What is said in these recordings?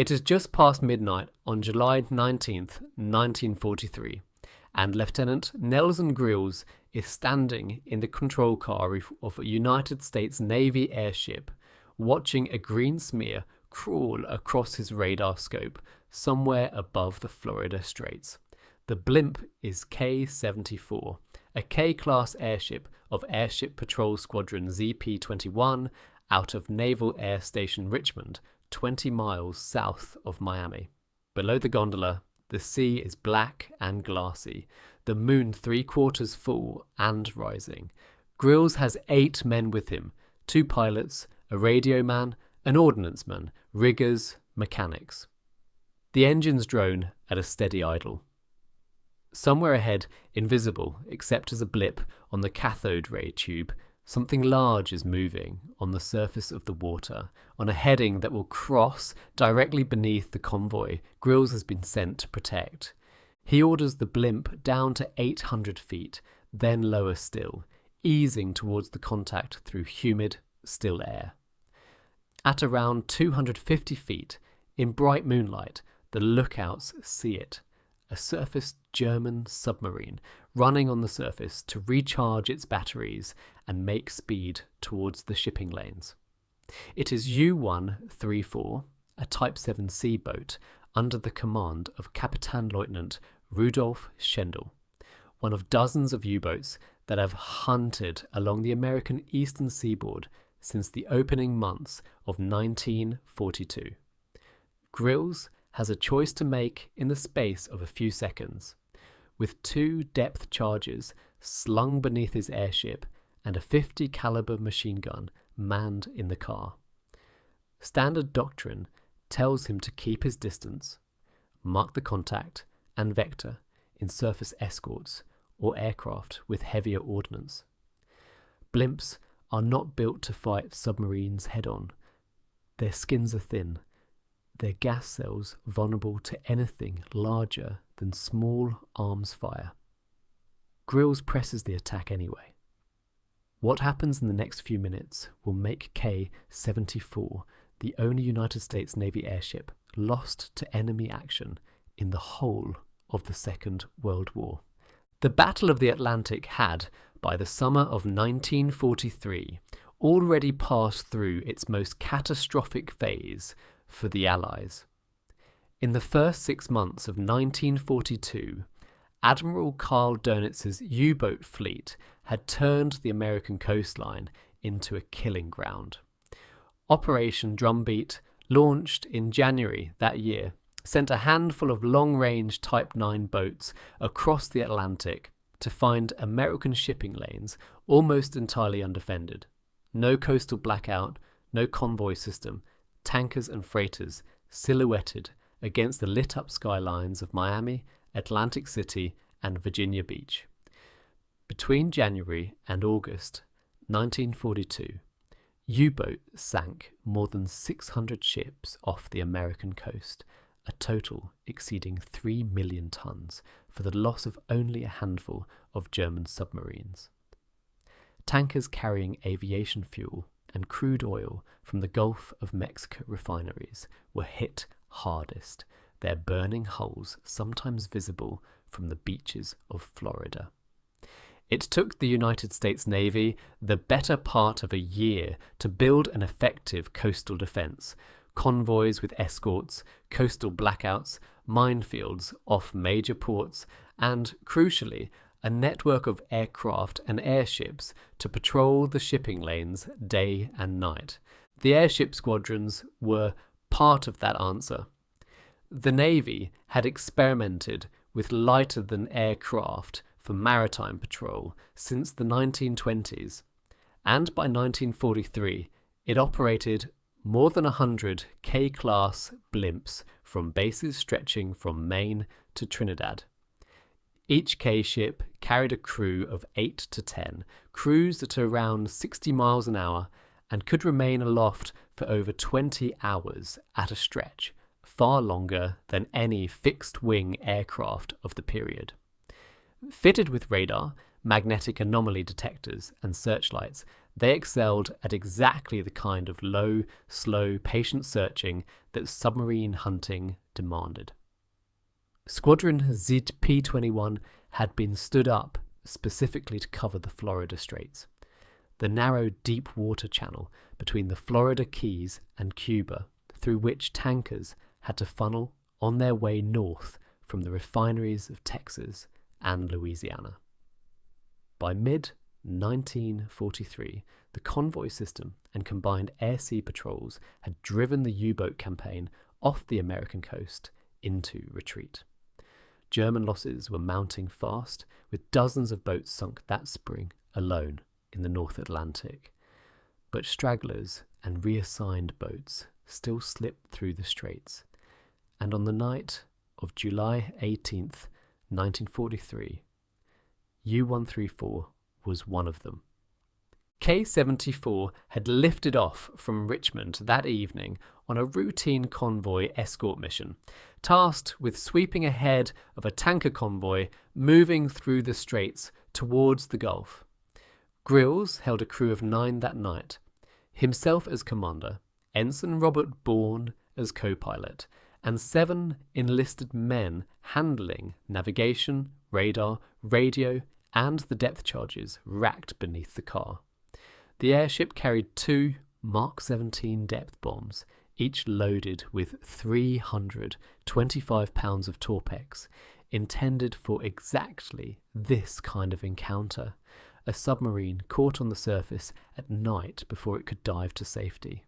It is just past midnight on July 19th, 1943, and Lieutenant Nelson Grills is standing in the control car of a United States Navy airship, watching a green smear crawl across his radar scope somewhere above the Florida Straits. The Blimp is K-74, a K-class airship of Airship Patrol Squadron ZP-21 out of Naval Air Station Richmond, 20 miles south of Miami. Below the gondola, the sea is black and glassy, the moon 3/4 full and rising. Grills has 8 men with him, 2 pilots, a radio man, an ordnance man, riggers, mechanics. The engines drone at a steady idle. Somewhere ahead, invisible except as a blip on the cathode ray tube, something large is moving on the surface of the water, on a heading that will cross directly beneath the convoy Grills has been sent to protect. He orders the Blimp down to 800 feet, then lower still, easing towards the contact through humid, still air. At around 250 feet, in bright moonlight, the lookouts see it. A surfaced German submarine running on the surface to recharge its batteries and make speed towards the shipping lanes. It is U-134, a Type 7C boat under the command of Captain Lieutenant Rudolf Schendel, one of dozens of U-boats that have hunted along the American eastern seaboard since the opening months of 1942. Grills has a choice to make in the space of a few seconds. With 2 depth charges slung beneath his airship and a .50 caliber machine gun manned in the car. Standard doctrine tells him to keep his distance, mark the contact and vector in surface escorts or aircraft with heavier ordnance. Blimps are not built to fight submarines head-on. Their skins are thin, their gas cells vulnerable to anything larger than small arms fire. Grills presses the attack anyway. What happens in the next few minutes will make K-74 the only United States Navy airship lost to enemy action in the whole of the Second World War. The Battle of the Atlantic had, by the summer of 1943, already passed through its most catastrophic phase for the Allies. In the first 6 months of 1942, Admiral Karl Donitz's U-boat fleet had turned the American coastline into a killing ground. Operation Drumbeat, launched in January that year, sent a handful of long-range Type 9 boats across the Atlantic to find American shipping lanes almost entirely undefended. No coastal blackout, no convoy system, tankers and freighters silhouetted against the lit-up skylines of Miami, Atlantic City, and Virginia Beach. Between January and August 1942, U-boat sank more than 600 ships off the American coast, a total exceeding 3 million tons, for the loss of only a handful of German submarines. Tankers carrying aviation fuel and crude oil from the Gulf of Mexico refineries were hit hardest, their burning hulls sometimes visible from the beaches of Florida. It took the United States Navy the better part of a year to build an effective coastal defense, convoys with escorts, coastal blackouts, minefields off major ports, and, crucially, a network of aircraft and airships to patrol the shipping lanes day and night. The airship squadrons were part of that answer. The Navy had experimented with lighter-than-air craft for maritime patrol since the 1920s, and by 1943 it operated more than 100 K-class blimps from bases stretching from Maine to Trinidad. Each K-ship carried a crew of 8 to 10, cruised at around 60 miles an hour, and could remain aloft for over 20 hours at a stretch, far longer than any fixed-wing aircraft of the period. Fitted with radar, magnetic anomaly detectors, and searchlights, they excelled at exactly the kind of low, slow, patient searching that submarine hunting demanded. Squadron ZP-21 had been stood up specifically to cover the Florida Straits, the narrow deep water channel between the Florida Keys and Cuba, through which tankers had to funnel on their way north from the refineries of Texas and Louisiana. By mid-1943, the convoy system and combined air-sea patrols had driven the U-boat campaign off the American coast into retreat. German losses were mounting fast, with dozens of boats sunk that spring alone in the North Atlantic. But stragglers and reassigned boats still slipped through the straits, and on the night of July 18th, 1943, U-134 was one of them. K-74 had lifted off from Richmond that evening on a routine convoy escort mission, tasked with sweeping ahead of a tanker convoy moving through the straits towards the Gulf. Grills held a crew of 9 that night, himself as commander, Ensign Robert Bourne as co-pilot, and 7 enlisted men handling navigation, radar, radio, and the depth charges racked beneath the car. The airship carried 2 Mark 17 depth bombs, each loaded with 325 pounds of Torpex, intended for exactly this kind of encounter, a submarine caught on the surface at night before it could dive to safety.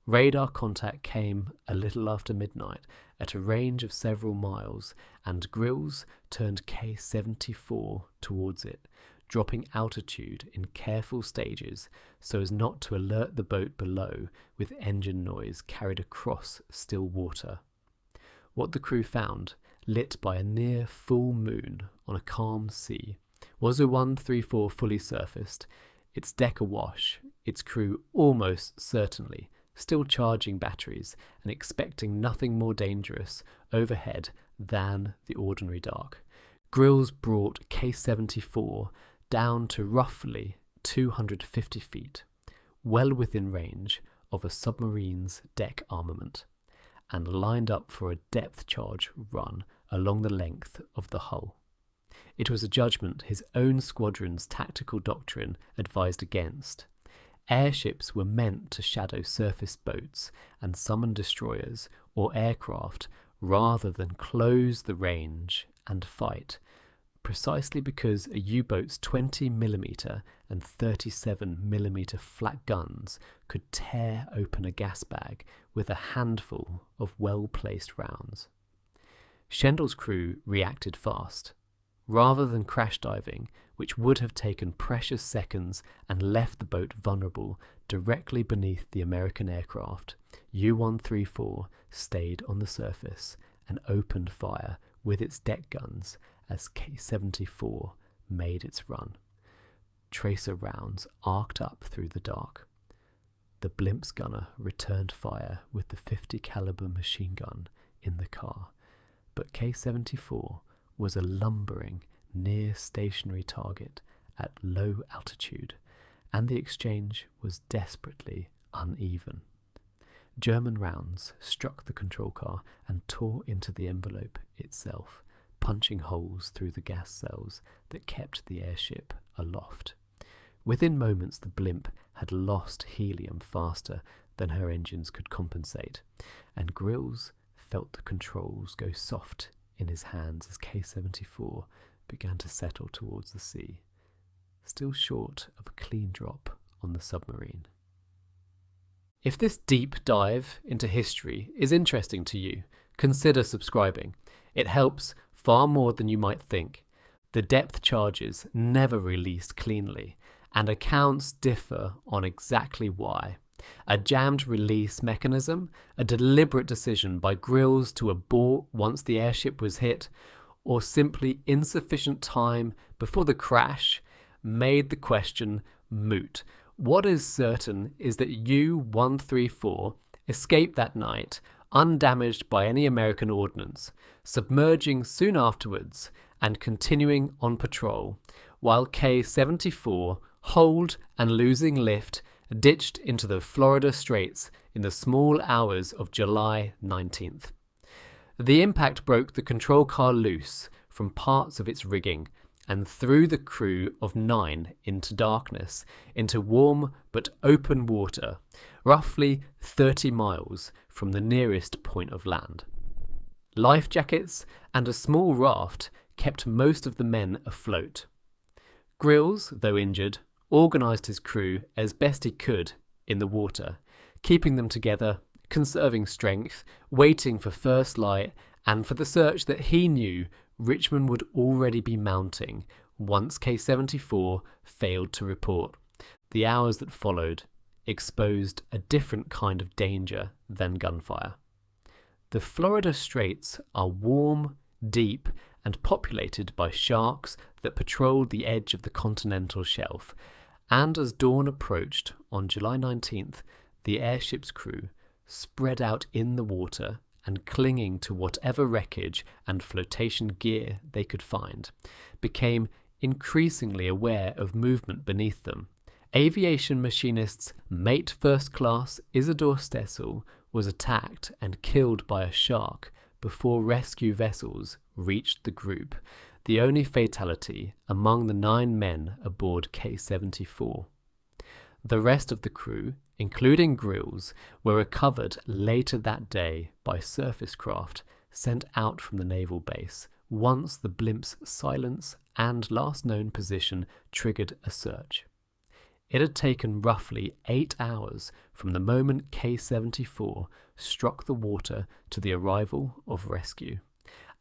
Radar contact came a little after midnight at a range of several miles, and Grills turned K-74 towards it, dropping altitude in careful stages so as not to alert the boat below with engine noise carried across still water. What the crew found, lit by a near full moon on a calm sea, was a 134 fully surfaced, its deck awash, its crew almost certainly still charging batteries and expecting nothing more dangerous overhead than the ordinary dark. Grills brought K-74 down to roughly 250 feet, well within range of a submarine's deck armament, and lined up for a depth charge run along the length of the hull. It was a judgment his own squadron's tactical doctrine advised against. Airships were meant to shadow surface boats and summon destroyers or aircraft rather than close the range and fight, precisely because a U-boat's 20mm and 37mm flak guns could tear open a gas bag with a handful of well-placed rounds. Schendel's crew reacted fast. Rather than crash diving, which would have taken precious seconds and left the boat vulnerable directly beneath the American aircraft, U-134 stayed on the surface and opened fire with its deck guns as K-74 made its run. Tracer rounds arced up through the dark. The Blimp's gunner returned fire with the .50 caliber machine gun in the car, but K-74 was a lumbering, near-stationary target at low altitude, and the exchange was desperately uneven. German rounds struck the control car and tore into the envelope itself, punching holes through the gas cells that kept the airship aloft. Within moments, the Blimp had lost helium faster than her engines could compensate, and Grills felt the controls go soft in his hands as K-74 began to settle towards the sea, still short of a clean drop on the submarine. If this deep dive into history is interesting to you, consider subscribing. It helps far more than you might think. The depth charges never released cleanly, and accounts differ on exactly why. A jammed release mechanism, a deliberate decision by Grills to abort once the airship was hit, or simply insufficient time before the crash made the question moot. What is certain is that U-134 escaped that night undamaged by any American ordnance, submerging soon afterwards and continuing on patrol, while K-74 holed and losing lift, ditched into the Florida Straits in the small hours of July 19th. The impact broke the control car loose from parts of its rigging and threw the crew of 9 into darkness, into warm but open water, roughly 30 miles from the nearest point of land. Life jackets and a small raft kept most of the men afloat. Grills, though injured, organised his crew as best he could in the water, keeping them together, conserving strength, waiting for first light and for the search that he knew Richmond would already be mounting once K-74 failed to report. The hours that followed exposed a different kind of danger than gunfire. The Florida Straits are warm, deep, and populated by sharks that patrolled the edge of the continental shelf, and as dawn approached on July 19th, the airship's crew, spread out in the water and clinging to whatever wreckage and flotation gear they could find, became increasingly aware of movement beneath them. Aviation machinist's mate first class Isidore Stessel was attacked and killed by a shark before rescue vessels reached the group, the only fatality among the 9 men aboard K-74. The rest of the crew, including Grills, were recovered later that day by surface craft sent out from the naval base once the Blimp's silence and last known position triggered a search. It had taken roughly 8 hours from the moment K-74 struck the water to the arrival of rescue,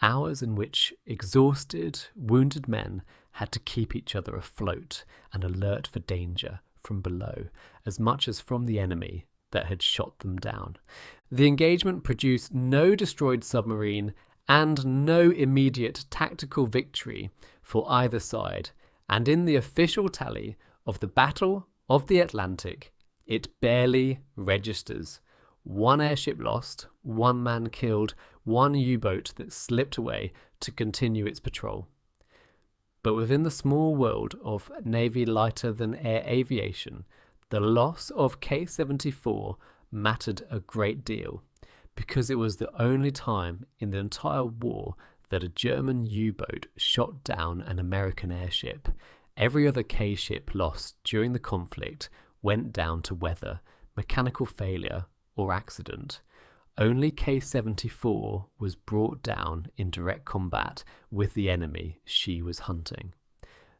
hours in which exhausted, wounded men had to keep each other afloat and alert for danger from below as much as from the enemy that had shot them down. The engagement produced no destroyed submarine and no immediate tactical victory for either side, and in the official tally of the Battle of the Atlantic, it barely registers. 1 airship lost, 1 man killed, 1 U-boat that slipped away to continue its patrol. But within the small world of Navy lighter-than-air aviation, the loss of K-74 mattered a great deal, because it was the only time in the entire war that a German U-boat shot down an American airship. Every other K-ship lost during the conflict went down to weather, mechanical failure, or accident. Only K-74 was brought down in direct combat with the enemy she was hunting.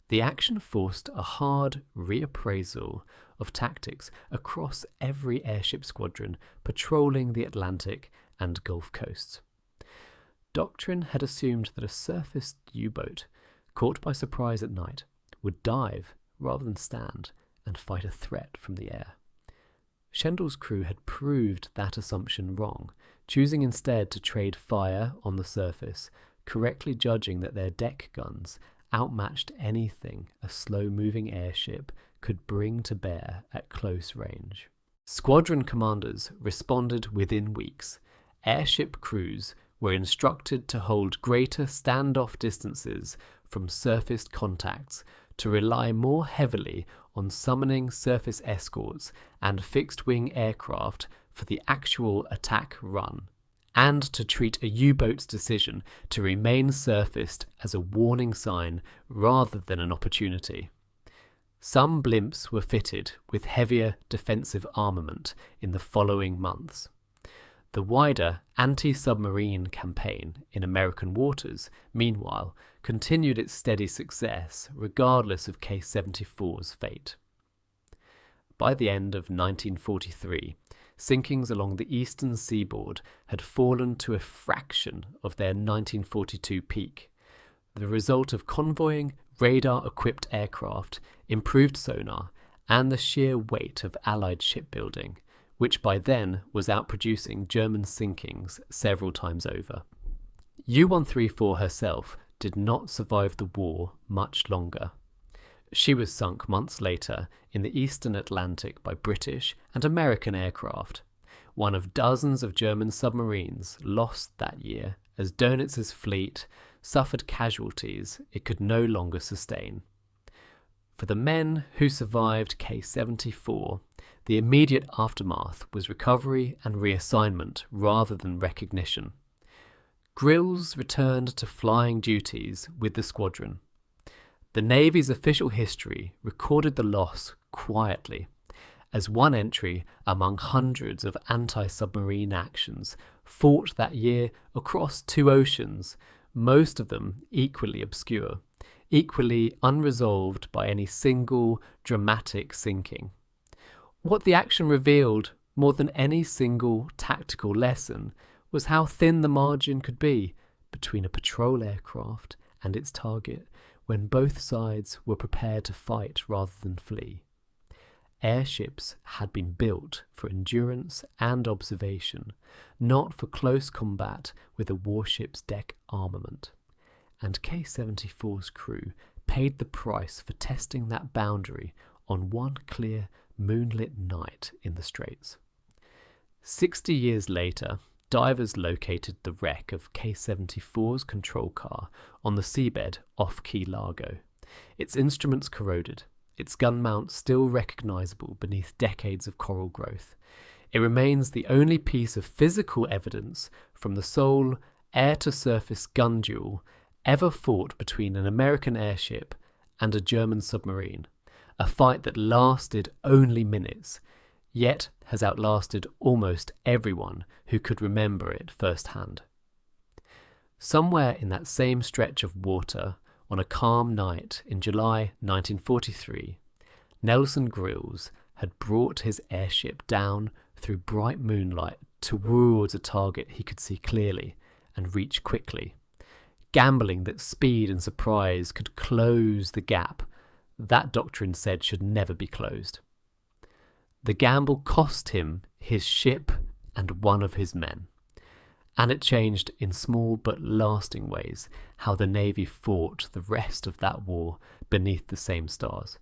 The action forced a hard reappraisal of tactics across every airship squadron patrolling the Atlantic and Gulf coasts. Doctrine had assumed that a surfaced U-boat, caught by surprise at night, would dive rather than stand and fight a threat from the air. Schendel's crew had proved that assumption wrong, choosing instead to trade fire on the surface, correctly judging that their deck guns outmatched anything a slow-moving airship could bring to bear at close range. Squadron commanders responded within weeks. Airship crews were instructed to hold greater standoff distances from surfaced contacts, to rely more heavily on summoning surface escorts and fixed-wing aircraft for the actual attack run, and to treat a U-boat's decision to remain surfaced as a warning sign rather than an opportunity. Some blimps were fitted with heavier defensive armament in the following months. The wider anti-submarine campaign in American waters, meanwhile, continued its steady success regardless of K-74's fate. By the end of 1943, sinkings along the eastern seaboard had fallen to a fraction of their 1942 peak, the result of convoying radar-equipped aircraft, improved sonar, and the sheer weight of Allied shipbuilding, which by then was outproducing German sinkings several times over. U-134 herself did not survive the war much longer. She was sunk months later in the eastern Atlantic by British and American aircraft, one of dozens of German submarines lost that year as Dönitz's fleet suffered casualties it could no longer sustain. For the men who survived K-74, the immediate aftermath was recovery and reassignment rather than recognition. Grills returned to flying duties with the squadron. The Navy's official history recorded the loss quietly, as one entry among hundreds of anti-submarine actions fought that year across 2 oceans, most of them equally obscure, equally unresolved by any single dramatic sinking. What the action revealed, more than any single tactical lesson, was how thin the margin could be between a patrol aircraft and its target when both sides were prepared to fight rather than flee. Airships had been built for endurance and observation, not for close combat with a warship's deck armament. And K-74's crew paid the price for testing that boundary on one clear, moonlit night in the Straits. 60 years later, divers located the wreck of K-74's control car on the seabed off Key Largo. Its instruments corroded, its gun mount still recognisable beneath decades of coral growth. It remains the only piece of physical evidence from the sole air-to-surface gun duel ever fought between an American airship and a German submarine, a fight that lasted only minutes, yet has outlasted almost everyone who could remember it firsthand. Somewhere in that same stretch of water, on a calm night in July 1943, Nelson Grills had brought his airship down through bright moonlight towards a target he could see clearly and reach quickly, gambling that speed and surprise could close the gap that doctrine said should never be closed. The gamble cost him his ship and one of his men, and it changed in small but lasting ways how the Navy fought the rest of that war beneath the same stars.